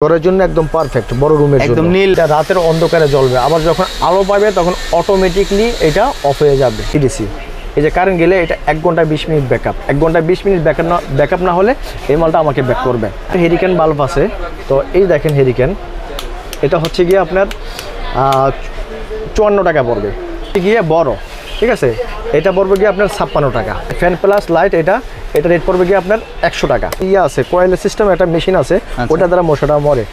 ঘরের জন্য একদম পারফেক্ট, বড় রুমের জন্য। একদম নীল, এটা রাতের অন্ধকারে জ্বলবে, আবার যখন আলো পাবে তখন অটোমেটিকলি এটা অফ হয়ে যাবে। সিডিসি এই যে কারেন্ট গেলে এটা 1 ঘন্টা 20 মিনিট ব্যাকআপ, 1 ঘন্টা 20 মিনিট ব্যাকআপ না হলে এই মালটা আমাকে ব্যাক করবে। হেরিকেন বাল্ব আছে, তো এই দেখেন হেরিকেন, এটা হচ্ছে গিয়ে আপনার 54 টাকা পড়বে গিয়ে বড়, ঠিক আছে। এটা পড়বে গিয়ে আপনার 56 টাকা। ফ্যান প্লাস লাইট এটা রেট পড়বে গিয়ে আপনার 100 টাকা। ইয়ে আছে কয়েলের সিস্টেম, একটা মেশিন আছে, ওটা দ্বারা মশাটা মরে।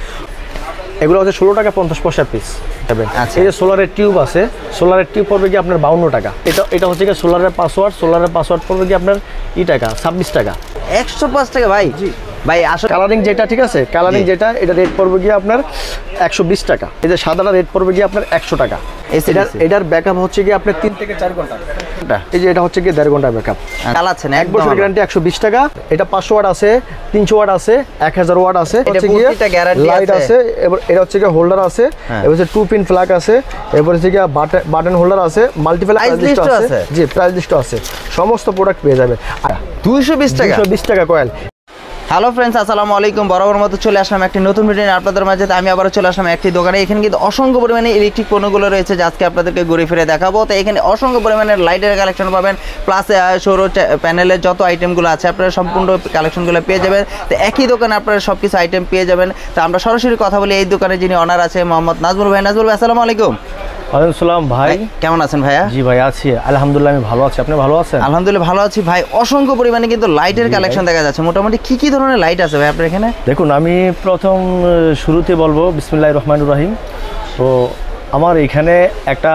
এগুলো হচ্ছে 16 টাকা 50 পয়সা পিস। এই যে সোলারের টিউব আছে, সোলারের টিউব পড়বে কি আপনার 52 টাকা। এটা হচ্ছে কি সোলারের পাসওয়ার্ড পড়বে কি আপনার টাকা 26 টাকা। 105 টাকা ভাই। জি ভাই আসলে কালারিং যেটা, ঠিক আছে, কালারিং যেটা এটা রেট পড়বে গিয়ে আপনার 120 টাকা। এই যে সাদাটা রেট পড়বে গিয়ে আপনার 100 টাকা। এটার ব্যাকআপ হচ্ছে কি আপনার 3 থেকে 4 ঘন্টা। এই যে এটা হচ্ছে কি 1.5 ঘন্টা ব্যাকআপ। চালাচ্ছেন 1 বছর গ্যারান্টি 120 টাকা। এটা 500 ওয়াট আছে, 300 ওয়াট আছে, 1000 ওয়াট আছে। হচ্ছে কি লাইট আছে, এবার এটা হচ্ছে কি হোল্ডার আছে, এবার হচ্ছে 2 পিন প্লাগ আছে, এবার হচ্ছে কি বাটন হোল্ডার আছে, মাল্টিপল প্রাইস লিস্ট আছে। জি প্রাইস লিস্ট আছে, সমস্ত প্রোডাক্ট পেয়ে যাবে 220 টাকা। 220 টাকা কয়েল। হ্যালো ফ্রেন্ডস, আসসালামু আলাইকুম। বরাবর মতো চলে আসলাম একটি নতুন ভিডিও নিয়ে আপনাদের মাঝে। আমি আবারও চলে আসলাম একটি দোকানে। এখানে কিন্তু অসংখ্য পরিমাণে ইলেকট্রিক পণ্যগুলো রয়েছে, যা আজকে আপনাদেরকে ঘুরে ফিরে দেখাবো। তো এখানে অসংখ্য পরিমাণের লাইটের কালেকশন পাবেন, প্লাস সৌর প্যানেলের যত আইটেমগুলো আছে আপনারা সম্পূর্ণ কালেকশনগুলো পেয়ে যাবেন। তো একই দোকানে আপনারা সব কিছু আইটেম পেয়ে যাবেন। তো আমরা সরাসরি কথা বলি এই দোকানে যিনি অনার আছে, মোহাম্মদ নাজমুল ভাই। নাজমুল ভাই আসসালামু আলাইকুম। ওয়ালাইকুম সালাম ভাই, কেমন আছেন ভাইয়া? জি ভাই আছি আলহামদুলিল্লাহ, আমি ভালো আছি। আপনি ভালো আছেন? আলহামদুলিল্লাহ ভালো আছি ভাই। অসংখ্য পরিমাণে কিন্তু লাইটের কালেকশন দেখা যাচ্ছে। মোটামুটি কি ধরনের লাইট আছে ভাই আপনার এখানে? দেখুন, আমি প্রথম শুরুতে বলবো বিসমিল্লাহির রহমানির রহিম। তো আমার এখানে একটা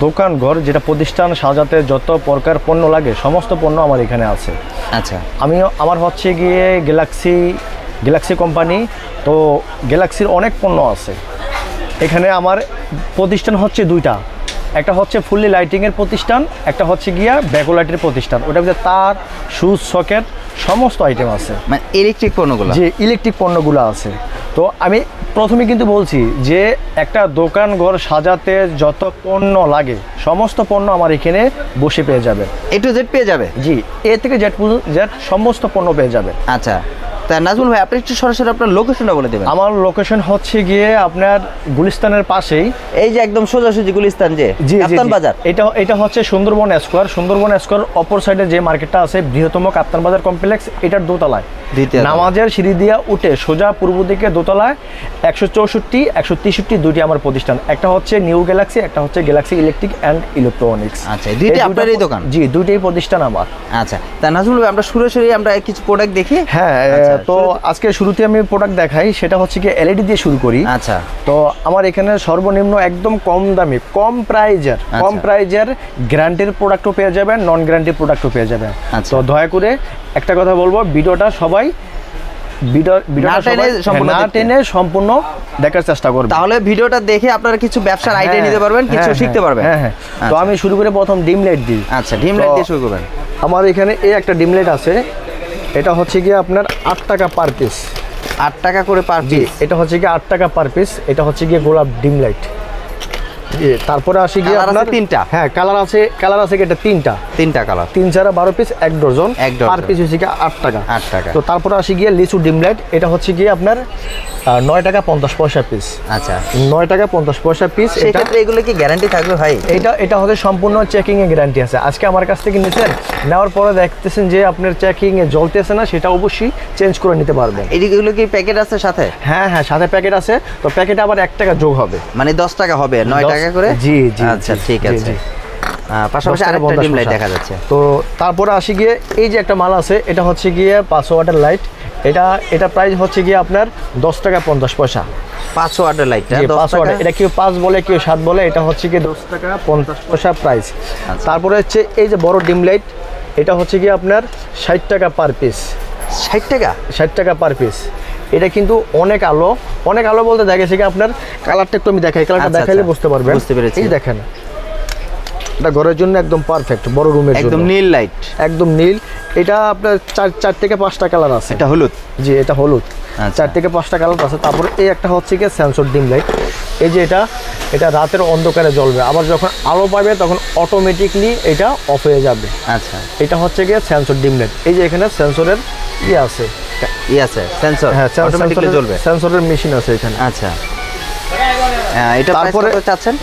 দোকান ঘর, যেটা প্রতিষ্ঠান সাজাতে যত প্রকার পণ্য লাগে সমস্ত পণ্য আমার এখানে আছে। আচ্ছা, আমার হচ্ছে গিয়ে গ্যালাক্সি কোম্পানি। তো গ্যালাক্সির অনেক পণ্য আছে এখানে। আমার প্রতিষ্ঠান হচ্ছে দুইটা, একটা হচ্ছে ফুললি লাইটিংয়ের প্রতিষ্ঠান, একটা হচ্ছে গিয়া ব্যাকলাইটের প্রতিষ্ঠান। ওটার ভিতরে তার, সুইচ, সকেট সমস্ত আইটেম আছে, মানে ইলেকট্রিক পণ্যগুলো। যে ইলেকট্রিক পণ্যগুলো আছে। তো আমি প্রথমে কিন্তু বলছি যে একটা দোকান ঘর সাজাতে যত পণ্য লাগে সমস্ত পণ্য আমার এখানে বসে পেয়ে যাবে। এ টু জেড পেয়ে যাবে। জি, এ থেকে জেড সমস্ত পণ্য পেয়ে যাবে। আচ্ছা, তা নাজমুল ভাই আপনি একটু সরাসরি আপনার লোকেশনটা বলে দেবেন। আমার লোকেশন হচ্ছে গিয়ে আপনার গুলিস্তানের পাশেই, এই যে একদম সোজাসুজি গুলিস্তান, যে কাপ্তান বাজার। এটা হচ্ছে সুন্দরবন স্কয়ার অপর সাইডে যে মার্কেটটা আছে, বৃহত্তম কাপ্তান বাজার কমপ্লেক্স, এটার দোতলায় নামাজের সিঁড়ি দিয়ে উঠে সোজা পূর্ব দিকে দোতলায় 164, 163 দুইটি আমার প্রতিষ্ঠান। একটা হচ্ছে নিউ গ্যালাক্সি, একটা হচ্ছে গ্যালাক্সি ইলেকট্রিক অ্যান্ড ইলেকট্রনিক্স। আচ্ছা, দুইটাই আপনারই দোকান? জি, দুইটাই প্রতিষ্ঠান আমার। আচ্ছা, তা নাজমুল ভাই আমরা সরাসরি কিছু প্রোডাক্ট দেখি। হ্যাঁ, তো আজকে শুরুতে আমি প্রোডাক্ট দেখাই, সেটা হচ্ছে কি এলইডি দিয়ে শুরু করি। আচ্ছা, তো আমার এখানে সর্বনিম্ন একদম কম দামি, কম প্রাইজের গ্যারান্টির প্রোডাক্টও পেয়ে যাবেন, নন গ্যারান্টি প্রোডাক্টও পেয়ে যাবেন। তো দয়া করে একটা কথা বলবো, ভিডিওটা সবাই সম্পূর্ণ দেখার চেষ্টা করবেন, তাহলে ভিডিওটা দেখে আপনারা কিছু ব্যবসার আইডিয়া নিতে পারবেন, কিছু শিখতে পারবেন। হ্যাঁ, তো আমি শুরু করে প্রথম ডিম লাইট দিই। আচ্ছা, ডিম লাইট দিয়ে শুরু করবেন। আমার এখানে এই একটা ডিম লাইট আছে, এটা হচ্ছে গিয়ে আপনার 8 টাকা পার পিস। 8 টাকা করে পার পিস? এটা হচ্ছে গিয়ে 8 টাকা পার পিস। এটা হচ্ছে গিয়ে গোলাপ ডিম লাইট। তারপরে আসি গিয়ে আপনার 3টা। হ্যাঁ, কালার আছে এটা 3টা colour, 3 4 12 piece, 1 dozen. Per piece হচ্ছে গিয়ে 8 টাকা। তো তারপরে আসি গিয়ে লিচু ডিম লাইট, এটা হচ্ছে গিয়ে আপনার 9 টাকা 50 পয়সা পিস। আচ্ছা, 9 টাকা 50 পয়সা পিস। সেক্ষেত্রে এগুলো কি গ্যারান্টি থাকবে ভাই? এটা হচ্ছে সম্পূর্ণ চেকিং এ গ্যারান্টি আছে। আজকে আমার কাছ থেকে নিয়েছেন, নেওয়ার পরে দেখতেছেন যে আপনার চেকিং এ জ্বলতেছে না, সেটা অবশ্যই চেঞ্জ করে নিতে পারবেন। এগুলো কি প্যাকেট আছে সাথে? হ্যাঁ, সাথে প্যাকেট আছে। তো প্যাকেটে আবার 1 টাকা যোগ হবে, মানে 10 টাকা হবে, 9 টাকা করে। জি। আচ্ছা, ঠিক আছে। পাশাপাশি আরেকটা ডিম লাইট দেখা যাচ্ছে। তো তারপরে আসি গিয়ে এই যে একটা মাল আছে, এটা হচ্ছে গিয়ে 500 ওয়াটের লাইট। এটা প্রাইস হচ্ছে গিয়ে আপনার 10 টাকা 50 পয়সা। 500 ওয়াটের লাইটটা 10 ওয়াট। এটা কেউ 5 বলে, কেউ 7 বলে। এটা হচ্ছে গিয়ে 10 টাকা 50 পয়সা প্রাইস। তারপরে হচ্ছে এই যে বড় ডিম লাইট, এটা হচ্ছে গিয়ে আপনার 60 টাকা পার পিস। 60 টাকা পার পিস। এটা কিন্তু অনেক আলো বলতে দেখেছি কি আপনার কালারটা একটু আমি দেখাই, কালারটা দেখাইলে বুঝতে পারবেন। বুঝতে পেরেছি। এই দেখেন, এটা ঘরের জন্য একদম পারফেক্ট, বড় রুমের জন্য একদম নীল লাইট, একদম নীল। এটা আপনার 4 থেকে 5টা কালার আছে। এটা হলুদ? জি, এটা হলুদ। 4 থেকে 5টা কালার আছে। তারপরে এই একটা হচ্ছে কি সেন্সর ডিম লাইট। এই যে এটা রাতের অন্ধকারে জ্বলবে, আবার যখন আলো পাবে তখন অটোমেটিকলি এটা অফ হয়ে যাবে। আচ্ছা, এটা হচ্ছে গিয়ে সেন্সর ডিম লাইট। এই যে এখানে সেন্সরের আছে, ই আছে সেন্সর, হ্যাঁ অটোমেটিক্যালি জ্বলবে। সেন্সরের মেশিন আছে এখানে। আচ্ছা, এটা তারপরে তারপরে চাচ্ছেন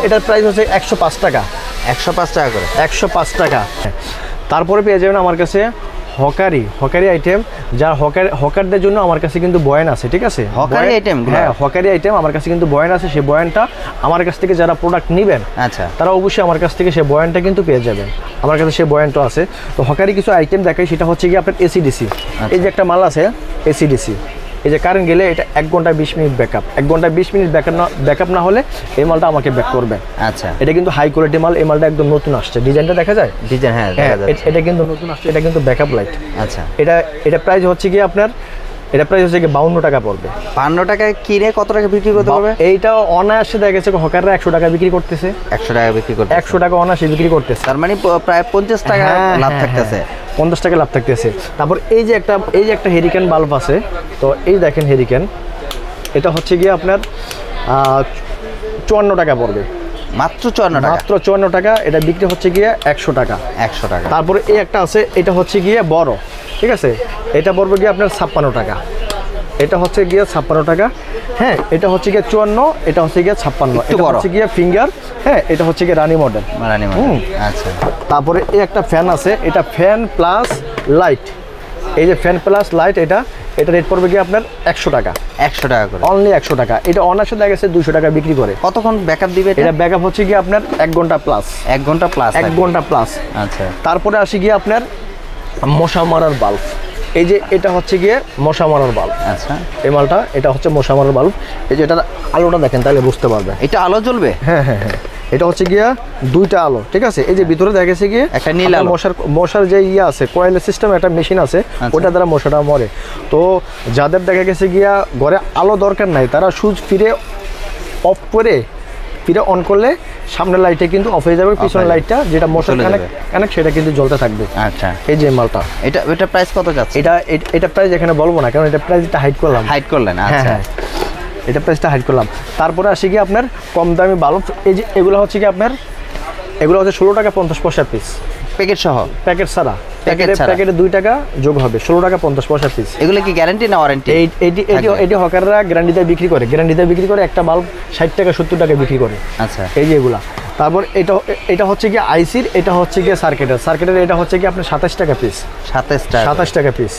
এটার প্রাইস হচ্ছে 105 টাকা। 105 টাকা করে। 105 টাকা। তারপরে পেয়ে যাবেন আমার কাছে হকারি আইটেম, যার হকারদের জন্য আমার কাছে কিন্তু বয়ান আছে, ঠিক আছে? হকারি আইটেম? হ্যাঁ, হকারি আইটেম আমার কাছে কিন্তু বয়ান আছে। সেই বয়ানটা আমার কাছ থেকে যারা প্রোডাক্ট নেবেন, আচ্ছা, তারা অবশ্যই আমার কাছ থেকে সেই বয়ানটা কিন্তু পেয়ে যাবেন। আমার কাছে সেই বয়ানটা আছে। তো হকারি কিছু আইটেম দেখাই, সেটা হচ্ছে কি আপনার এসিডিসি। এই যে একটা মাল আছে এসিডিসি, এই যে কারেন্ট গেলে এটা 1 ঘন্টা 20 মিনিট ব্যাকআপ। 1 ঘন্টা 20 মিনিট ব্যাকআপ না হলে এই মালটা আমাকে ব্যাক করবে। আচ্ছা, এটা কিন্তু হাই কোয়ালিটি মাল। এই মালটা একদম নতুন আসছে, ডিজাইনটা দেখা যায়? ডিজাইন, হ্যাঁ দেখা যাচ্ছে। এটা কিন্তু নতুন আসছে, এটা কিন্তু ব্যাকআপ লাইট। আচ্ছা, এটা প্রাইস হচ্ছে কি আপনার, এটা প্রাইস হচ্ছে কি 52 টাকা পড়বে। 52 টাকায় কিনে কত টাকা বিক্রি করতে পারবে? এইটা অনায়াসে দেখা গেছে হকাররা 100 টাকা বিক্রি করতেছে। 100 টাকা বিক্রি করতে, 100 টাকা অনায়াসে বিক্রি করতেছে। তার মানে প্রায় 50 টাকা লাভ থাকতেছে। 50 টাকা লাভ থাকতেছে। তারপর এই যে একটা হেরিকেন বাল্ব আছে। তো এই দেখেন হেরিকেন, এটা হচ্ছে গিয়ে আপনার 54 টাকা পড়বে। মাত্র 54 টাকা? মাত্র 54 টাকা। এটা বিক্রি হচ্ছে গিয়ে 100 টাকা। 100 টাকা। তারপরে এই একটা আছে, এটা হচ্ছে গিয়ে বড়, ঠিক আছে? এটা পড়বে গিয়ে আপনার 56 টাকা। এটা হচ্ছে গিয়ে 56 টাকা। হ্যাঁ, এটা হচ্ছে গিয়ে 54, এটা হচ্ছে গিয়ে 56। এটা হচ্ছে গিয়ে ফিঙ্গার। হ্যাঁ, এটা হচ্ছে গিয়ে রানি মডেল। আচ্ছা, তারপরে এই একটা ফ্যান আছে, এটা ফ্যান প্লাস লাইট। এই যে ফ্যান প্লাস লাইট, এটা রেট পড়বে কি আপনার 100 টাকা। 100 টাকা করে, অনলি 100 টাকা। এটা অনার্সে দেখা গেছে 200 টাকা বিক্রি করে। কতক্ষণ ব্যাকআপ দিবে এটা ব্যাকআপ হচ্ছে কি আপনার 1 ঘন্টা প্লাস। 1 ঘন্টা প্লাস? 1 ঘন্টা প্লাস। আচ্ছা, তারপরে আসি গিয়ে আপনার মশা মারার বাল্ব। এই যে এটা হচ্ছে গিয়ে মশা মারার বাল্ব। আচ্ছা, এই মালটা এটা হচ্ছে মশা মারার বাল্ব। এই যে এটার আলোটা দেখেন, তাহলে বুঝতে পারবেন। এটা আলো জ্বলবে? হ্যাঁ হ্যাঁ হ্যাঁ, এটা হচ্ছে গিয়া 2টা আলো, ঠিক আছে? এই যে ভিতরে দেখা গেছে গিয়ে একটা নীল আলো, মশার যে আছে কয়েলের সিস্টেম, একটা মেশিন আছে, ওটা দ্বারা মশাটা মরে। তো যাদের দেখা গেছে গিয়া ঘরে আলো দরকার নাই, তারা সুইচ ফিরে অফ করে ফিরে অন করলে সামনের লাইটে কিন্তু অফ হয়ে যাবে, পিছনের লাইটটা যেটা মশার কানেক্ট সেটা কিন্তু জ্বলতে থাকবে। আচ্ছা, এই যে মালটা, এটা প্রাইস কত যাচ্ছে? এটা প্রাইস এখানে বলবো না, কারণ এটা প্রাইসটা হাইড করলাম। হাইড করলেন? হ্যাঁ হ্যাঁ, এটা প্রাইসটা হাইড করলাম। তারপরে আসি কি আপনার কম দামি বাল্ব। এই যে এগুলো হচ্ছে কি আপনার, এগুলো হচ্ছে 16 টাকা 50 পয়সা পিস, প্যাকেট সহ? প্যাকেট ছাড়া। প্যাকেটে 2 টাকা যোগ হবে, 16 টাকা 50 পয়সা পিস। এগুলো কি গ্যারান্টি না ওয়ারেন্টি? এটি হকাররা গ্যারান্টিতে বিক্রি করে। একটা বাল্ব 60 টাকা 70 টাকা বিক্রি করে। আচ্ছা, এই যে এগুলা। তারপর এটা হচ্ছে কি আইসির, এটা হচ্ছে কি সার্কিটের এটা হচ্ছে কি আপনার 27 টাকা পিস। 27 টাকা পিস।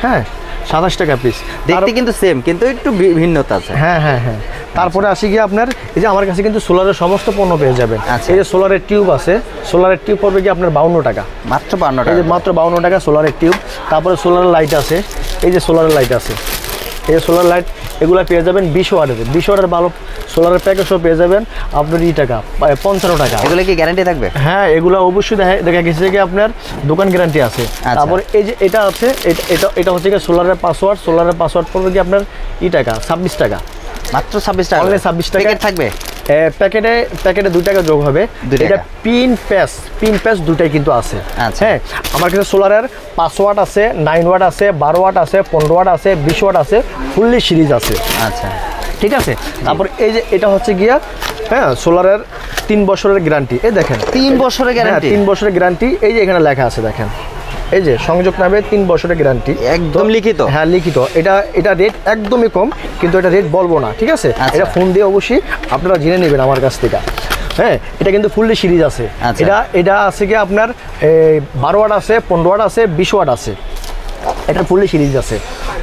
হ্যাঁ, 27 টাকা পিস। দেখতে কিন্তু সেম, কিন্তু একটু ভিন্নতা আছে। হ্যাঁ হ্যাঁ হ্যাঁ। তারপরে আসি গিয়ে আপনার, এই যে আমার কাছে কিন্তু সোলারের সমস্ত পণ্য পেয়ে যাবেন। আচ্ছা, এই যে সোলারের টিউব আছে, সোলারের টিউব পড়বে কি আপনার 52 টাকা। মাত্র 52 টাকা? এই যে মাত্র 52 টাকা সোলারের টিউব। তারপরে সোলারের লাইট আছে, এই যে সোলারের লাইট আছে, এই যে সোলার লাইট, এগুলো পেয়ে যাবেন 20 ওয়াটের। 20 ওয়াটের বাল্ব সোলারের প্যাকেজও পেয়ে যাবেন আপনার 55 টাকা। এগুলো কি গ্যারান্টি থাকবে? হ্যাঁ, এগুলো অবশ্যই দেখা গেছে যে আপনার দোকান গ্যারান্টি আছে। তারপর এই যে এটা আছে, এটা হচ্ছে কি সোলারের পাসওয়ার্ড। সোলারের পাসওয়ার্ড পড়বে কি আপনার টাকা 26 টাকা। মাত্র 26 টাকা? অনলি 26 টাকা থাকবে। প্যাকেটে 2 টাকা যোগ হবে। এটা পিন প্যাস দুটাই কিন্তু আছে। হ্যাঁ, আমার কাছে সোলারের 5 ওয়াট আছে, 9 ওয়াট আছে, 12 ওয়াট আছে, 15 ওয়াট আছে, 20 ওয়াট আছে, ফুললি সিরিজ আছে। আচ্ছা, ঠিক আছে। তারপর এই যে এটা হচ্ছে গিয়া, হ্যাঁ, সোলারের 3 বছরের গ্যারান্টি। এই দেখেন 3 বছরের গ্যারান্টি? 3 বছরের গ্যারান্টি। এই যে এখানে লেখা আছে দেখেন, এই যে সংযোগ নামে 3 বছরের গ্যারান্টি, একদম লিখিত। হ্যাঁ, লিখিত। এটা রেট একদমই কম, কিন্তু এটা রেট বলবো না, ঠিক আছে? এটা ফোন দিয়ে অবশ্যই আপনারা জেনে নেবেন আমার কাছ থেকে। হ্যাঁ, এটা কিন্তু ফুললি সিরিজ আছে। এটা আছে কি আপনার 12 ওয়াট আছে, 15 ওয়াট আছে, 20 ওয়াট আছে। এটা ফুললি সিরিজ আছে।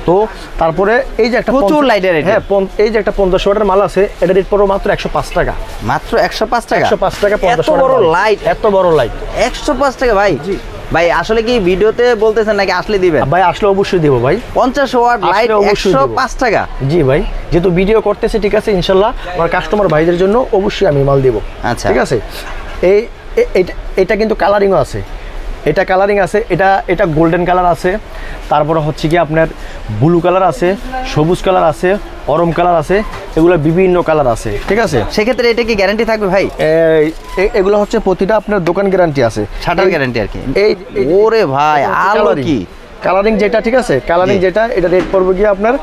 তো তারপরে এই যে একটা প্রচুর লাইটের, হ্যাঁ, এই যে একটা 50 ওয়াটের মাল আছে, এটা রেট পড়ো মাত্র 105 টাকা। মাত্র 105 টাকা? 105 টাকা 50 ওয়াটের বড় লাইট? এত বড় লাইট 105 টাকা ভাই? জি ভাই, আসলে কি ভিডিওতে বলতেছেন নাকি আসলে দিবেন? ভাই, আসলে অবশ্যই দিব ভাই। 50 ওয়াট লাইট 105 টাকা? জি ভাই, যেহেতু ভিডিও করতেছে, ঠিক আছে, ইনশাল্লাহ আমার কাস্টমার ভাইদের জন্য অবশ্যই আমি মাল দিব। আচ্ছা, ঠিক আছে। এটা কিন্তু কালারিংও আছে, এটা গোল্ডেন কালার আছে। তারপরে হচ্ছে কি আপনার ব্লু কালার আছে, সবুজ কালার আছে, অরম কালার আছে, এগুলো বিভিন্ন কালার আছে। ঠিক আছে, সেক্ষেত্রে এটা কি গ্যারান্টি থাকবে ভাই? এগুলো হচ্ছে প্রতিটা আপনার দোকান গ্যারান্টি আছে, শাটার গ্যারান্টি আর কি। এই ওরে ভাই, আলো কি! কালারিং যেটা, ঠিক আছে, কালারিং যেটা এটা রেট পড়বে গিয়ে আপনার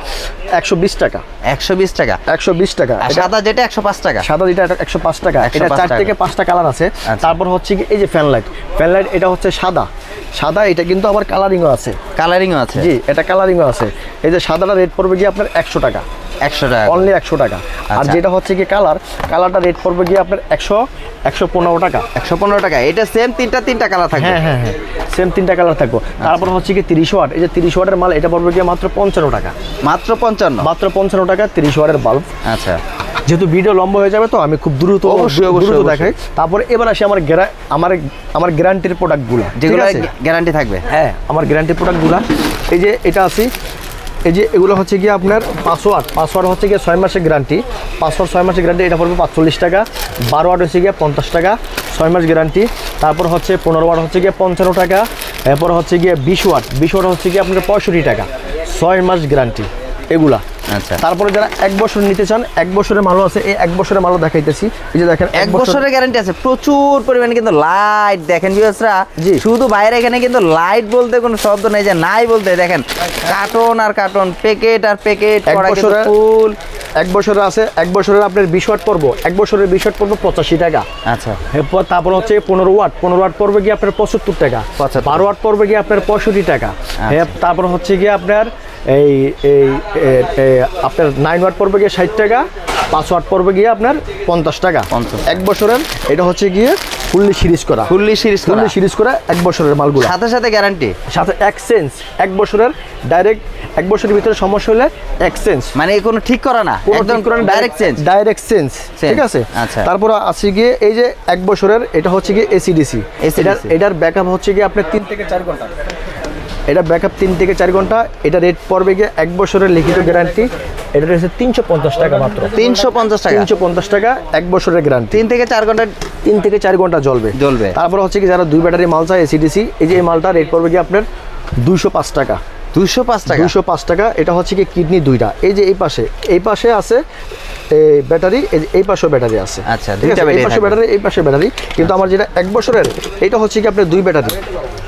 120 টাকা। 120 টাকা। 120 টাকা। আর সাদা যেটা 105 টাকা। সাদা যেটা 105 টাকা। এটা 4 থেকে 5টা কালার আছে। তারপর হচ্ছে কি এই যে ফ্যান লাইট, এটা হচ্ছে সাদা, এটা কিন্তু আবার কালারিংও আছে। কালারিংও আছে, জি, এটা কালারিংও আছে। এই যে সাদাটা রেট পড়বে গিয়ে আপনার 100 টাকা। 100 টাকা, অনলি 100 টাকা। আর যেটা হচ্ছে কি কালারটা রেট পড়বে গিয়ে আপনার 115 টাকা। 115 টাকা। এটা সেম তিনটা কালার থাকবে। হ্যাঁ, সেম 3টা কালার থাকবে। তারপর হচ্ছে কি 30 ওয়াট, এই যে 30 ওয়াটের মাল, এটা পড়বে গিয়ে মাত্র 55 টাকা। মাত্র 55 টাকা 30 ওয়াটের বাল্ব। আচ্ছা, যেহেতু ভিডিও লম্বা হয়ে যাবে তো আমি খুব দ্রুত দেখাই। তারপরে এবার আসি আমার গ্যারান্টির প্রোডাক্টগুলো, যেগুলো গ্যারান্টি থাকবে। হ্যাঁ, আমার গ্যারান্টি প্রোডাক্টগুলো এই যে এটা আছে, এই যে এগুলো হচ্ছে গিয়ে আপনার 5 ওয়াট হচ্ছে গিয়ে 6 মাসের গ্যারান্টি। 5 ওয়াট 6 মাসের গ্যারান্টি, এটা পড়বে 45 টাকা। 12 ওয়াট হচ্ছে গিয়ে 50 টাকা, 6 মাস গ্যারান্টি। তারপর হচ্ছে 15 ওয়াট হচ্ছে গিয়ে 55 টাকা। এরপর হচ্ছে গিয়ে 20 ওয়াট হচ্ছে গিয়ে আপনার 65 টাকা, 6 মাস গ্যারান্টি এগুলা। আচ্ছা, তারপরে যারা 1 বছর নিতে চান, 1 বছরের মালও আছে। এই 1 বছরের মালও দেখাইতেছি। এই যে দেখেন 1 বছরের গ্যারান্টি আছে। প্রচুর পরিমাণে কিন্তু লাইট দেখেন ভিউয়ার্সরা, শুধু বাইরে এখানে কিন্তু লাইট বলতে কোনো শব্দ নেই যে নাই বলতে। দেখেন কার্টন আর কার্টন, প্যাকেট আর প্যাকেট, ফুল। 1 বছরের আছে, 1 বছরের আপনার 20 ওয়াট পড়বো, 1 বছরের 20 ওয়াট পড়বো 85 টাকা। আচ্ছা, এরপর তারপর হচ্ছে 15 ওয়াট পড়বে গিয়ে আপনার 75 টাকা। 12 ওয়াট পড়বে গিয়ে আপনার 65 টাকা। তারপর হচ্ছে গিয়ে আপনার আপনার 9 ওয়াট পড়বে গিয়ে 60 টাকা। 5 ওয়াট পড়বে গিয়ে আপনার 50 টাকা। 1 বছরের এটা হচ্ছে গিয়ে ফুললি সিরিজ করা 1 বছরের মালগুলো, সাথে গ্যারান্টি, সাথে এক্সচেঞ্জ। 1 বছরের ডাইরেক্ট, 1 বছরের ভিতরে সমস্যা হলে এক্সচেঞ্জ, মানে কোনো ঠিক করা না, একদম ডাইরেক্ট চেঞ্জ, ঠিক আছে। আচ্ছা, তারপর আছে গিয়ে এই যে 1 বছরের এটা হচ্ছে গিয়ে এসিডিসি। এটার ব্যাকআপ হচ্ছে গিয়ে আপনার 3 থেকে 4 ঘন্টা। এটা ব্যাকআপ 3 থেকে 4 ঘন্টা। এটা রেট পড়বে গিয়ে 1 বছরের লিখিত গ্যারান্টি। এটা হচ্ছে 350 টাকা মাত্র। 350 টাকা 1 বছরের গ্যারান্টি। 3 থেকে 4 ঘন্টা জ্বলবে। তারপর হচ্ছে কি যারা 2 ব্যাটারি মাল চায় এসিডিসি, এই যে এই মালটা রেট পড়বে গিয়ে আপনার 205 টাকা। 205 টাকা। এটা হচ্ছে কি কিডনি 2টা। এই যে এই পাশে আছে ব্যাটারি, এই পাশেও ব্যাটারি আছে। আচ্ছা, এই পাশে ব্যাটারি, এই পাশে ব্যাটারি। কিন্তু আমার যেটা 1 বছরের, এটা হচ্ছে কি আপনার 2 ব্যাটারি।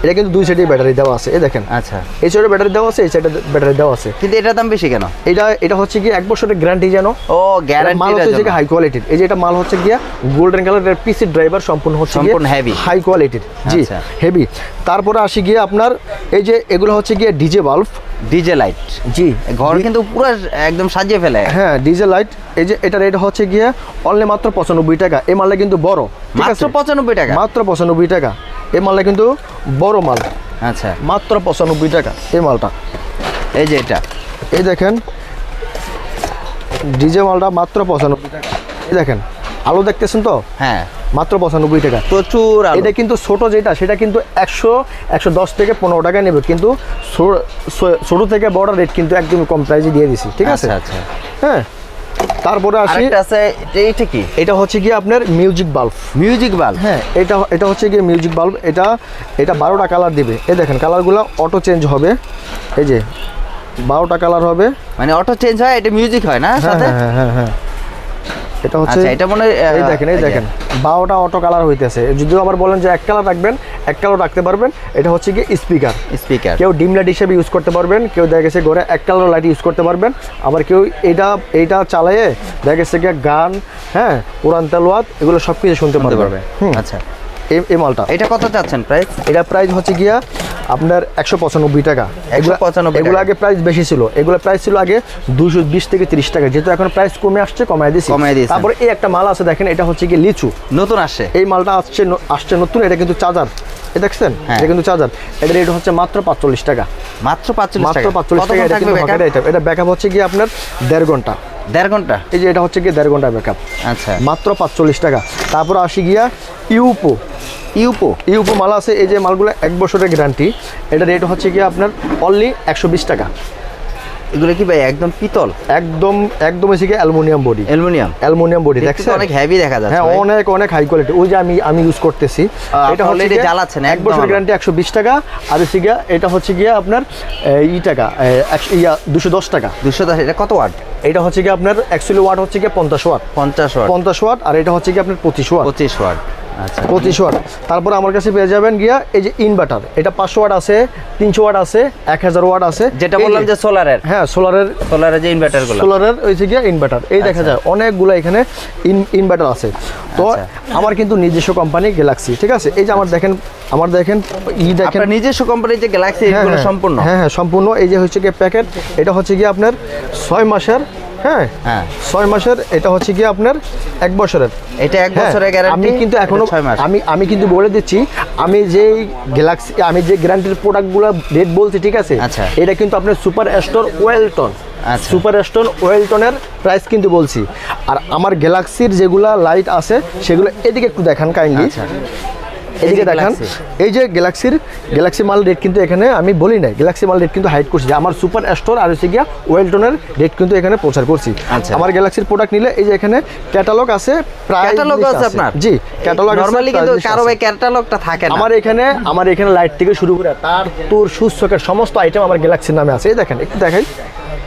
এটা কিন্তু 2 সাইডে ব্যাটারি দেওয়া আছে। এই দেখেন, আচ্ছা, এই সাইডে ব্যাটারি দেওয়া আছে, এই সাইডে ব্যাটারি দেওয়া আছে। কিন্তু এটার দাম বেশি কেন? এটা হচ্ছে কি 1 বছরের গ্যারান্টি জানো। ও, গ্যারান্টি মাল হচ্ছে কি হাই কোয়ালিটির। এই যে এটা মাল হচ্ছে গিয়া গোল্ডেন কালারের পিসি ড্রাইভার, সম্পূর্ণ হচ্ছে হেভি, হাই কোয়ালিটির। জি, হেভি। তারপরে আসি গিয়ে আপনার এই যে এগুলো হচ্ছে গিয়ে ডিজে বাল্ব, ডিজে লাইট। জি, ঘর কিন্তু পুরো একদম সাজিয়ে ফেলে। হ্যাঁ, ডিজে লাইট। এই যে এটা রেট হচ্ছে গিয়ে অনলি মাত্র 95 টাকা। এই মালটা কিন্তু বড়, মাত্র 95 টাকা। মাত্র 95 টাকা। এই মালটা কিন্তু বড় মাল। আচ্ছা, মাত্র 95 টাকা এই মালটা। এই যে এটা, এই দেখেন ডিজে মালটা মাত্র 95 টাকা। এই দেখেন আলো দেখতেছেন তো? হ্যাঁ, মাত্র 95 টাকা। প্রচুর। এটা কিন্তু ছোট যেটা, সেটা কিন্তু 110 থেকে 15 টাকা নেবে, কিন্তু ছোট থেকে বড় রেট কিন্তু একদম কম প্রাইসে দিয়ে দিছি, ঠিক আছে। আচ্ছা, হ্যাঁ। তারপরে আসি, এইটা কি? এটা হচ্ছে কি আপনার মিউজিক বাল্ব। হ্যাঁ, এটা হচ্ছে কি মিউজিক বাল্ব। এটা 12টা কালার দিবে। এই দেখেন কালারগুলো অটো চেঞ্জ হবে। এই যে 12টা কালার হবে, মানে অটো চেঞ্জ হয়। এটা মিউজিক হয় না সাথে? হ্যাঁ। এটা হচ্ছে, এটা মনে এই দেখেন 12টা অটো কালার হইতেছে। যদিও আবার বলেন যে 1 কালার রাখবেন, 1 কালার রাখতে পারবেন। এটা হচ্ছে কি স্পিকার। কেউ ডিম লাইট হিসেবে ইউজ করতে পারবেন, কেউ দেখা গেছে ঘরে 1 কালার লাইট ইউজ করতে পারবেন। আবার কেউ এইটা চালায়ে দেখা গেছে কি গান, হ্যাঁ, কোরআন তেলাওয়াত, এগুলো সব কিছু শুনতে পারবে। আচ্ছা, এই মালটা এটা কত চাচ্ছেন প্রাইস? এটা প্রাইস হচ্ছে গিয়া আপনার 195 টাকা। 195 এগুলো আগে প্রাইস বেশি ছিল। এগুলো প্রাইস ছিল আগে 220 থেকে 30 টাকা। যেহেতু এখন প্রাইস কমে আসছে, কমায় দিয়েছি। তারপরে এই একটা মাল আছে দেখেন, এটা হচ্ছে কি লিচু, নতুন আসছে। এই মালটা আসছে নতুন। এটা কিন্তু চার্জার, এটা দেখছেন, এটা কিন্তু চার্জার। এটা রেট হচ্ছে মাত্র 45 টাকা। মাত্র 45 টাকা। এটা ব্যাকআপ হচ্ছে কি আপনার 1.5 ঘন্টা। 1.5 ঘন্টা। এই যে এটা হচ্ছে কি 1.5 ঘন্টা ব্যাকআপ। আচ্ছা, মাত্র 45 টাকা। তারপর আসি গিয়া ইউপো মাল আছে। এই যে মালগুলো 1 বছরের গ্যারান্টি। এটা রেট হচ্ছে কি আপনার অনলি 120 টাকা। এগুলো কি ভাই একদম পিতল? একদম এসে কি অ্যালুমিনিয়াম বডি। দেখছেন অনেক হেভি দেখা যাচ্ছে। হ্যাঁ, অনেক হাই কোয়ালিটি। ওই যে আমি ইউজ করতেছি। এটা অলরেডি জ্বালাচ্ছেন। 1 বছরের গ্যারান্টি 120 টাকা। আর এসে গিয়া এটা হচ্ছে গিয়া আপনার টাকা 210 টাকা। 210। এটা কত ওয়াট? এটা হচ্ছে কি আপনার অ্যাকচুয়ালি ওয়াট হচ্ছে কি 50 ওয়াট। 50 ওয়াট। 50 ওয়াট। আর এটা হচ্ছে কি আপনার 25 ওয়াট। 25 ওয়াট। আচ্ছা 25 ওয়াট। তারপর আমার কাছে পেয়ে যাবেন গিয়া এই যে ইনভার্টার, এটা 500 ওয়াট আছে, 300 ওয়াট আছে, 1000 ওয়াট আছে, যেটা এই বললাম যে সোলারের, হ্যাঁ সোলারের যে ইনভার্টারগুলো, সোলারের হচ্ছে গিয়া ইনভার্টার, এই দেখা যায় অনেকগুলো এখানে ইনভার্টার আছে। তো আমার কিন্তু নিজস্ব কোম্পানি গ্যালাক্সি, ঠিক আছে। এই যে আমার দেখেন দেখেন আপনার নিজস্ব কোম্পানির যে গ্যালাক্সি এগুলো সম্পূর্ণ, হ্যাঁ সম্পূর্ণ। এই যে হচ্ছে গিয়ে প্যাকেট, এটা হচ্ছে গিয়ে আপনার 6 মাসের, হ্যাঁ 6 মাসের, এটা হচ্ছে গিয়ে আপনার 1 বছরের, এটা 1 বছরের গ্যারান্টি। আমি কিন্তু এখনো আমি কিন্তু বলে দিচ্ছি, আমি যে গ্যালাক্সি আমি যে গ্যারান্টির প্রোডাক্টগুলো রেট বলছি, ঠিক আছে, এটা কিন্তু আপনার super store Welton, super stone ওয়েলটনের প্রাইস কিন্তু বলছি। আর আমার গ্যালাক্সির যেগুলা লাইট আছে সেগুলো এদিকে একটু দেখান কাইন্ডলি, এদিকে দেখান। এই যে গ্যালাক্সি মাল রেট কিন্তু এখানে আমি বলি নাই, গ্যালাক্সি মাল রেট কিন্তু হাইড করছি, যে আমার সুপার স্টোর আর হচ্ছে গিয়া ওয়েলটনের রেট কিন্তু এখানে প্রচার করছি। আমার গ্যালাক্সির প্রোডাক্ট নিলে এই যে এখানে ক্যাটালগ আছে, ক্যাটালগ আছে আপনার? জি ক্যাটালগ। নরমালি কিন্তু কারো ভাই ক্যাটালগটা থাকে না। আমার এখানে লাইট থেকে শুরু করে তার তোর সুইচ সকেট সমস্ত আইটেম আমার গ্যালাক্সির নামে আছে। এই দেখেন, একটু দেখাই,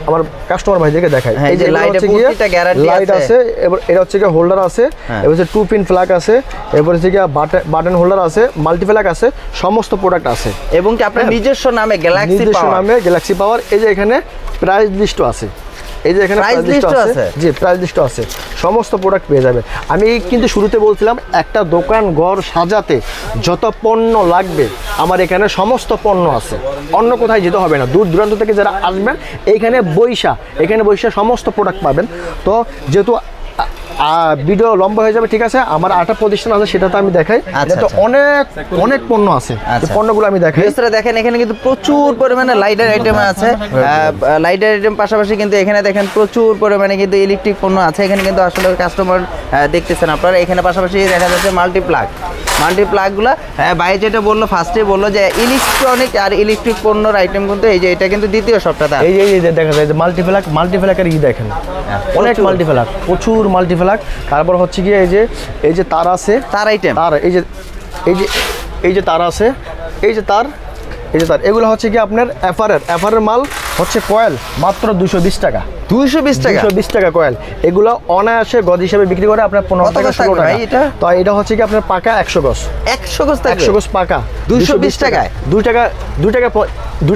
আমার কাস্টমার ভাইদেরকে দেখাই। এই যে লাইট আছে, এবার এটা হচ্ছে কি হোল্ডার আছে, এবার হচ্ছে 2 পিন ফ্ল্যাগ আছে, এবার হচ্ছে কি বাটন হোল্ডার আছে, মাল্টি ফ্ল্যাগ আছে, সমস্ত প্রোডাক্ট আছে। এবং কি আপনার নিজস্ব নামে গ্যালাক্সি পাওয়ার। এই যে এখানে প্রাইস লিস্ট আছে, এই যে এখানে প্রাইস লিস্ট আছে, জি প্রাইস লিস্ট আছে, সমস্ত প্রোডাক্ট পেয়ে যাবে। আমি কিন্তু শুরুতে বলছিলাম একটা দোকান ঘর সাজাতে যত পণ্য লাগবে আমার এখানে সমস্ত পণ্য আছে, অন্য কোথায় যেতে হবে না। দূর দূরান্ত থেকে যারা আসবেন এখানে বৈশা সমস্ত প্রোডাক্ট পাবেন। তো যেহেতু ভিডিও লম্বা হয়ে যাবে, ঠিক আছে, আমার 8টা প্রতিষ্ঠান আছে, সেটা তো আমি দেখাই। তো অনেক পণ্য আছে, পণ্যগুলো আমি দেখাই। দেখেন এখানে কিন্তু প্রচুর পরিমাণে লাইটের আইটেম আছে, লাইটের আইটেম পাশাপাশি কিন্তু এখানে দেখেন প্রচুর পরিমাণে কিন্তু ইলেকট্রিক পণ্য আছে। এখানে কিন্তু আসলে কাস্টমার দেখতেছেন আপনারা, এখানে পাশাপাশি দেখা যাচ্ছে মাল্টি প্লাগগুলো। ভাই যেটা বললো ফার্স্টে বললো যে ইলেকট্রনিক আর ইলেকট্রিক পণ্যর আইটেম কিন্তু এই যে এটা কিন্তু দ্বিতীয় সপ্তাহে এই যে দেখা যায় যে মাল্টিপ্লাকের দেখেন, অনেক মাল্টিপ্লাক, প্রচুর মাল্টিপ্লাক। তারপর হচ্ছে কি এই যে তার আছে, তার আইটেম, তার এই যে তার আছে, এই যে তার এগুলো হচ্ছে কি আপনার এফআরের মাল হচ্ছে কয়েল মাত্র 220 টাকা, 220 টাকা কয়েল। এগুলো অনায়াসে গজ হিসেবে বিক্রি করে আপনার 15 টাকা 16 টাকা। তো এটা হচ্ছে কি আপনার পাকা 100 গজ, 100 গজ পাকা 220 টাকায়, 2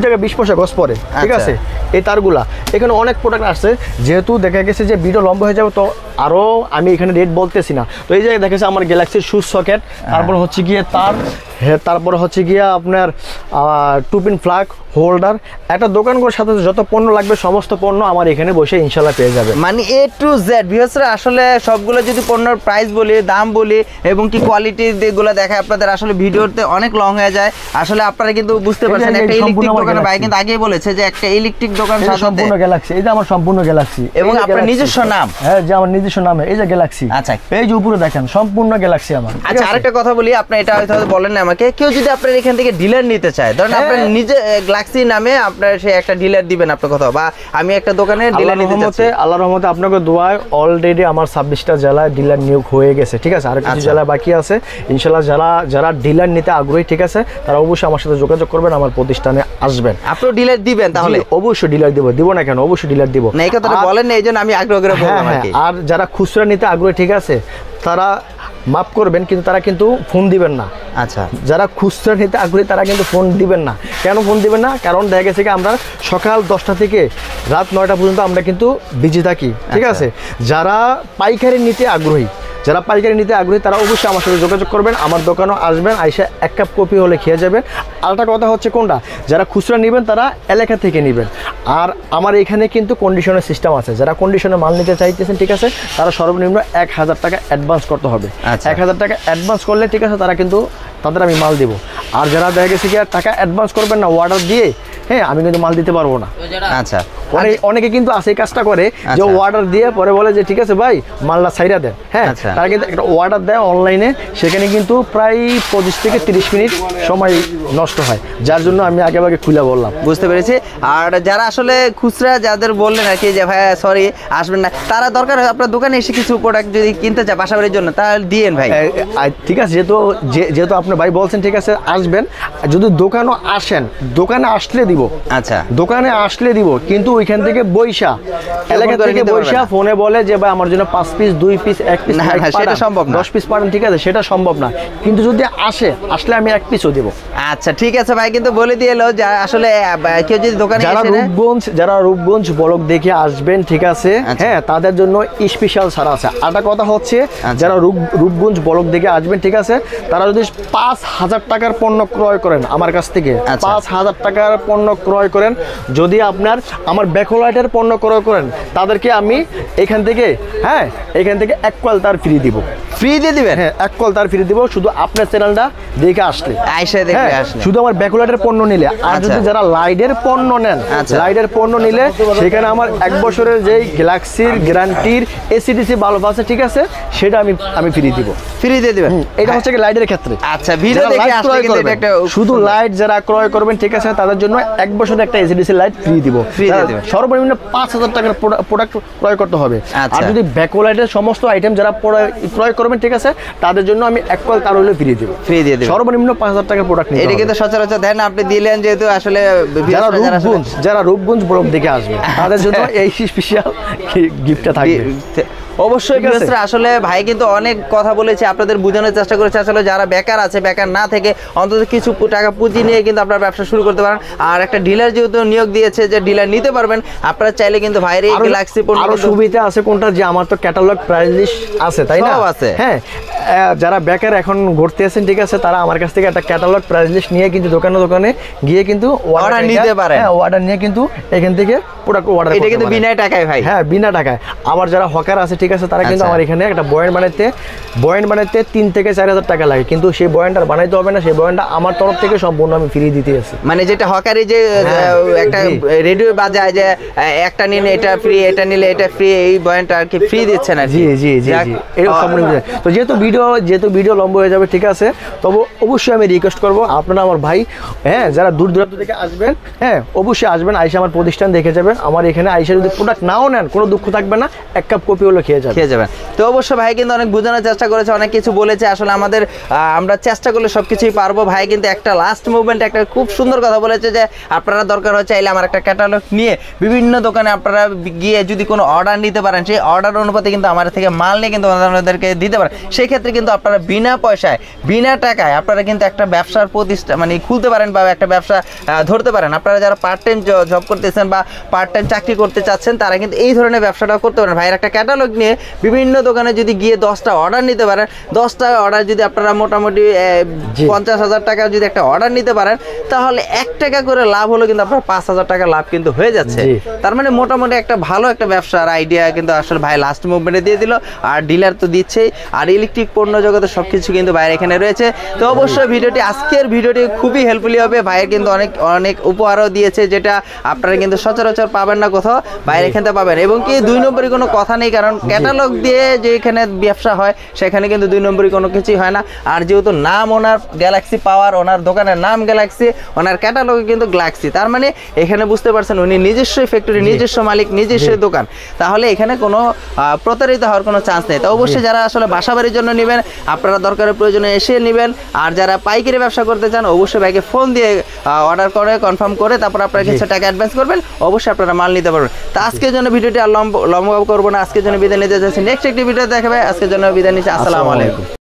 টাকা 20 পয়সা গজ পরে, ঠিক আছে। এই তারগুলা এখানে অনেক প্রোডাক্ট আসছে, যেহেতু দেখা গেছে যে ভিডিও লম্বা হয়ে যাবে, তো আরও আমি এখানে রেট বলতেছি না। তো এই যে দেখেছে আমার গ্যালাক্সির সুইচ সকেট, তারপর হচ্ছে গিয়ে তার, তারপর হচ্ছে গিয়া আপনার 2 পিন ফ্ল্যাগ হোল্ডার। একটা দোকান করার সাথে যত পণ্য লাগবে সমস্ত পণ্য আমার এখানে বসে ইনশাল্লাহ পেয়ে যাবে, মানে A to Z। ভিউয়ার্সরা আসলে সবগুলো যদি পণ্যের প্রাইস বলি, দাম বলি এবং কি কোয়ালিটি যেগুলো দেখায় আপনাদের, আসলে ভিডিওতে অনেক লং হয়ে যায়। আসলে আপনারা কিন্তু বুঝতে পারছেন একটা ইলেকট্রিক দোকানের ভাই কিন্তু আগেই বলেছে যে একটা ইলেকট্রিক দোকান সাজাতে সম্পূর্ণ গ্যালাক্সি। এই যে আমার সম্পূর্ণ গ্যালাক্সি এবং আপনার নিজস্ব নাম, হ্যাঁ যে আমার নিজস্ব নামে, এই যে গ্যালাক্সি। আচ্ছা, এই যে উপরে দেখেন সম্পূর্ণ গ্যালাক্সি আমার। আচ্ছা আরেকটা কথা বলি, আপনি এটা হয়তো বলেন না আমাকে, কেউ যদি আপনার এখান থেকে ডিলার নিতে চায়, ধরেন আপনার নিজে গ্যালাক্সি নামে আপনার সে একটা ডিলার দিবেন আপনার কথা, বা আমি একটা দোকানে ডিলার নিতে চাচ্ছি, আল্লাহর রহমতে আপনাকে দোয়ায় অলরেডি আমার 26টা জেলায় ডিলার নিয়োগ হয়ে গেছে, ঠিক আছে। আর কিছু জেলা বাকি আছে, ইনশাআল্লাহ যারা ডিলার নিতে আগ্রহী, ঠিক আছে, তারা অবশ্যই আমার সাথে যোগাযোগ করবেন, আমার প্রতিষ্ঠানে আসবেন। আপনি ডিলার দিবেন তাহলে? অবশ্যই ডিলার দিব না কেন, অবশ্যই ডিলার দিব। না এই কথাটা বলেন না, এইজন্য আমি আগ্রহ করে বললাম আর কি। আর যারা খুচরা নিতে আগ্রহী, ঠিক আছে, তারা মাফ করবেন, কিন্তু তারা কিন্তু ফোন দিবেন না। আচ্ছা, যারা খুচরা নিতে আগ্রহী তারা কিন্তু ফোন দিবেন না। কেন ফোন দিবেন না? কারণ দেখা গেছে কি আমরা সকাল 10টা থেকে রাত 9টা পর্যন্ত আমরা কিন্তু বিজি থাকি, ঠিক আছে। যারা পাইকারি নিতে আগ্রহী তারা অবশ্যই আমার সাথে যোগাযোগ করবেন, আমার দোকানেও আসবেন, আইসা 1 কাপ কফি হলে খেয়ে যাবেন। আরেকটা কথা হচ্ছে কোনটা, যারা খুচরা নেবেন তারা এলাকা থেকে নেবেন। আর আমার এখানে কিন্তু কন্ডিশনের সিস্টেম আছে, যারা কন্ডিশনে মাল নিতে চাইতেছেন, ঠিক আছে, তারা সর্বনিম্ন 1000 টাকা অ্যাডভান্স করতে হবে। 1000 টাকা অ্যাডভান্স করলে, ঠিক আছে, তারা কিন্তু তাদের আমি মাল দিব। আর যারা দেখা গেছে কি আর টাকা অ্যাডভান্স করবেন না, অর্ডার দিয়ে, হ্যাঁ, আমি কিন্তু মাল দিতে পারবো না। আচ্ছা, অনেকে কিন্তু আছে এই কাজটা করে, যে অর্ডার দিয়ে পরে বলে যে ঠিক আছে ভাই মালটা ছাইরা দেন, হ্যাঁ, তারা কিন্তু একটা অর্ডার দেয় অনলাইনে, সেখানে কিন্তু প্রায় 25 থেকে 30 মিনিট সময় নষ্ট হয়, যার জন্য আমি আগে খুলে বললাম। বুঝতে পেরেছি। আর যারা আসলে খুচরা যাদের বললেন আর কি যে ভাই সরি আসবেন না, তারা দরকার হয় আপনার দোকানে এসে কিছু প্রোডাক্ট যদি কিনতে চায় বাসাবাড়ির জন্য, তাহলে দিয়েন ভাই। ঠিক আছে, যেহেতু আপনার ভাই বলছেন, ঠিক আছে আসবেন। যদি দোকানে আসেন, দোকানে আসলে দিব, দিব। আচ্ছা, দোকানে আসলে দিব, কিন্তু ওইখান থেকে বইসা এলাকা করে থেকে নিতে পারবে বইসা না। ফোনে বলে যে ভাই আমার জন্য 5 পিস 2 পিস 1 পিস না, না, সেটা সম্ভব না। 10 পিস পারেন, ঠিক আছে, সেটা সম্ভব না। কিন্তু যদি আসলে আমি 1 পিসও দেব। আচ্ছা ঠিক আছে ভাই, কিন্তু বলে দিয়ে এলো যে আসলে কেউ যদি দোকানে যারা এসে রূপগঞ্জ ব্লক দেখে আসবেন, ঠিক আছে, আচ্ছা। হ্যাঁ, তাদের জন্য স্পেশাল ছাড় আছে। আরেকটা কথা হচ্ছে, যারা রূপগঞ্জ ব্লক দেখে আসবেন, ঠিক আছে, তারা যদি 5,000 টাকার পণ্য ক্রয় করেন আমার কাছ থেকে, আচ্ছা। 5,000 টাকার পণ্য ক্রয় করেন, যদি আপনার আমার ব্যাকলাইটের পণ্য ক্রয় করেন, তাদেরকে আমি এখান থেকে 1 কয়েল তার ফ্রি দিব। ফ্রি দিয়ে দিবেন? হ্যাঁ, 1 কয়েল তার ফ্রি দিব, শুধু আপনার চ্যানেলটা দেখে আসলে। আইসা দেখে আসলে শুধু আমার ব্যাকলাইটের পণ্য নিলে। আর আচ্ছা। যদি যারা লাইটের পণ্য নেন, আচ্ছা। লাইটের পণ্য নিলে সেখানে আমার 1 বছরের যেই গ্যালাক্সির গ্যারান্টির এসিডিসি বাল্ব আছে, ঠিক আছে, সেটা আমি ফ্রি দিব। ফ্রি দিয়ে দিবেন? এটা হচ্ছে কি লাইটের ক্ষেত্রে। আচ্ছা, ভিডিও যারা দেখে light আসলে ক্রয় কিন্তু এটা করবেন, একটা শুধু লাইট যারা ক্রয় করবেন, ঠিক আছে, তাদের জন্য 1 বছরের একটা এসিডিসি লাইট ফ্রি দিব। Free দিয়ে দিবেন। সর্বনিম্ন 5,000 টাকার প্রোডাক্ট ক্রয় করতে হবে। আচ্ছা। আর যদি ব্যাকলাইটের সমস্ত আইটেম যারা ক্রয় করবেন, ঠিক আছে, তাদের জন্য আমি 1 কয়েল তার হলে ফ্রি দিব। ফ্রি দিয়ে দিবেন? সর্বনিম্ন 5,000 টাকার প্রোডাক্ট নিতে এটা হবে। কিন্তু সচরাচর দেন না, আপনি দিলেন যেহেতু আসলে যারা রূপগঞ্জ ব্লক দেখে আসবে, তাদের জন্য এই স্পেশাল গিফটটা থাকবে। অবশ্যই ঠিক আছে। ভিউয়ার্সরা, আসলে ভাই কিন্তু অনেক কথা বলেছে, আপনাদের বোঝানোর চেষ্টা করেছে আসলে যারা বেকার আছে, বেকার না থেকে অন্তত কিছু টাকা পুঁজি নিয়ে কিন্তু আপনারা ব্যবসা শুরু করতে পারেন। আর একটা ডিলার যেহেতু নিয়োগ দিয়েছে যে ডিলার নিতে পারবেন, আপনারা চাইলে কিন্তু ভাইয়ের এই গ্যালাক্সি পণ্য আরো সুবিধা আছে কোনটা, যে আমার তো ক্যাটালগ প্রাইস লিস্ট আছে, তাই না? সব আছে। হ্যাঁ, যারা বেকার এখন ঘুরতে আছেন, ঠিক আছে, তারা আমার কাছ থেকে একটা ক্যাটালগ প্রাইস লিস্ট নিয়ে কিন্তু দোকানে গিয়ে কিন্তু অর্ডার নিতে পারেন। হ্যাঁ, অর্ডার নিয়ে কিন্তু এখান থেকে প্রোডাক্ট অর্ডার এটা কিন্তু বিনা টাকায় ভাই। হ্যাঁ, বিনা টাকায়। আবার যারা হকার আছে, ঠিক আছে, তারা কিন্তু আচ্ছা। আমার এখানে একটা বয়ান বানাইতে 3 থেকে 4,000 টাকা লাগে, কিন্তু সেই বয়ানটা বানাইতে হবে না, সেই বয়ানটা আমার তরফ থেকে সম্পূর্ণ আমি ফ্রি দিতে আছি। মানে যেটা হকারি যে একটা জি। রেডিও বাজায় যে একটা নিলে এটা ফ্রি, এটা নিলে এটা ফ্রি, এই বয়ানটা আর কি ফ্রি দিচ্ছেন আর কি। জি এরকম সম্পূর্ণ বুঝায়। তো যেহেতু ভিডিও লম্বা হয়ে যাবে, ঠিক আছে, তবে অবশ্যই আমি রিকোয়েস্ট করবো, আপনারা আমার ভাই, হ্যাঁ, যারা দূর দূরান্ত থেকে আসবেন, হ্যাঁ, অবশ্যই আসবেন, আইসা আমার প্রতিষ্ঠান দেখে যাবেন। আমার এখানে আইসা যদি প্রোডাক্ট নাও নেন, কোনো দুঃখ থাকবে না, 1 কাপ কপি হলো খেয়ে যাবেন। তো অবশ্যই ভাই কিন্তু অনেক বোঝানোর চেষ্টা করেছে, অনেক কিছু বলেছে, আসলে আমাদের আমরা চেষ্টা করলে সবকিছুই পারবো। ভাই কিন্তু একটা লাস্ট মুভমেন্ট একটা খুব সুন্দর কথা বলেছে যে আপনারা দরকার হয় চাইলে আমার একটা ক্যাটালগ নিয়ে বিভিন্ন দোকানে আপনারা গিয়ে যদি কোনো অর্ডার নিতে পারেন, সেই অর্ডার অনুপাতে কিন্তু আমার থেকে মাল নিয়ে কিন্তু আপনাদেরকে দিতে পারেন। সেই ক্ষেত্রে কিন্তু আপনারা বিনা পয়সায়, বিনা টাকায় আপনারা কিন্তু একটা ব্যবসার প্রতিষ্ঠান মানে খুলতে পারেন বা একটা ব্যবসা ধরতে পারেন। আপনারা যারা পার্ট টাইম জব করতেছেন বা পার্ট টাইম চাকরি করতে চাচ্ছেন, তারা কিন্তু এই ধরনের ব্যবসাটা করতে পারেন। ভাইয়ের একটা ক্যাটালগ নিয়ে বিভিন্ন দোকানে যদি গিয়ে 10টা অর্ডার নিতে পারেন, 10টা অর্ডার যদি আপনারা মোটামুটি 50,000 টাকা যদি একটা অর্ডার নিতে পারেন, তাহলে 1 টাকা করে লাভ হলো কিন্তু আপনার 5,000 টাকা লাভ কিন্তু হয়ে যাচ্ছে। তার মানে মোটামুটি একটা ভালো একটা ব্যবসার আইডিয়া কিন্তু আসলে ভাই লাস্ট মুভমেন্টে দিয়ে দিল। আর ডিলার তো দিচ্ছেই, আর ইলেকট্রিক পণ্য জগতে সবকিছু কিন্তু ভাইয়ের এখানে রয়েছে। তো অবশ্যই আজকের ভিডিওটি খুবই হেল্পফুলি হবে। ভাইয়ের কিন্তু অনেক উপহারও দিয়েছে, যেটা আপনারা কিন্তু সচরাচর পাবেন না কোথাও, ভাইয়ের এখান থেকে পাবেন। এবং কি 2 নম্বরই কোনো কথা নেই, কারণ ক্যাটালগ দিয়ে যে এখানে ব্যবসা হয় সেখানে কিন্তু 2 নম্বরই কোনো কিছুই হয় না। আর যেহেতু নাম ওনার গ্যালাক্সি পাওয়ার, ওনার দোকানের নাম গ্যালাক্সি, ওনার ক্যাটালগে কিন্তু গ্যালাক্সি, তার মানে এখানে বুঝতে পারছেন উনি নিজস্ব ফ্যাক্টরি, নিজস্ব মালিক, নিজস্ব দোকান। তাহলে এখানে কোনো প্রতারিত হওয়ার কোনো চান্স নেই। তো অবশ্যই যারা আসলে বাসাবাড়ির জন্য নেবেন, আপনারা দরকারের প্রয়োজনে এসে নেবেন। আর যারা পাইকারি ব্যবসা করতে চান, অবশ্যই ভাইকে ফোন দিয়ে অর্ডার করে কনফার্ম করে তারপর আপনারা কিছু টাকা অ্যাডভান্স করবেন, অবশ্যই আপনারা মাল নিতে পারবেন। তো আজকের জন্য ভিডিওটি আর লম্বা করবো না, আজকের জন্য বিদায় নিতে যাচ্ছি। নেক্সট একটি ভিডিও দেখাবে। আজকের জন্য বিদায় নিচ্ছি। আসসালামু আলাইকুম।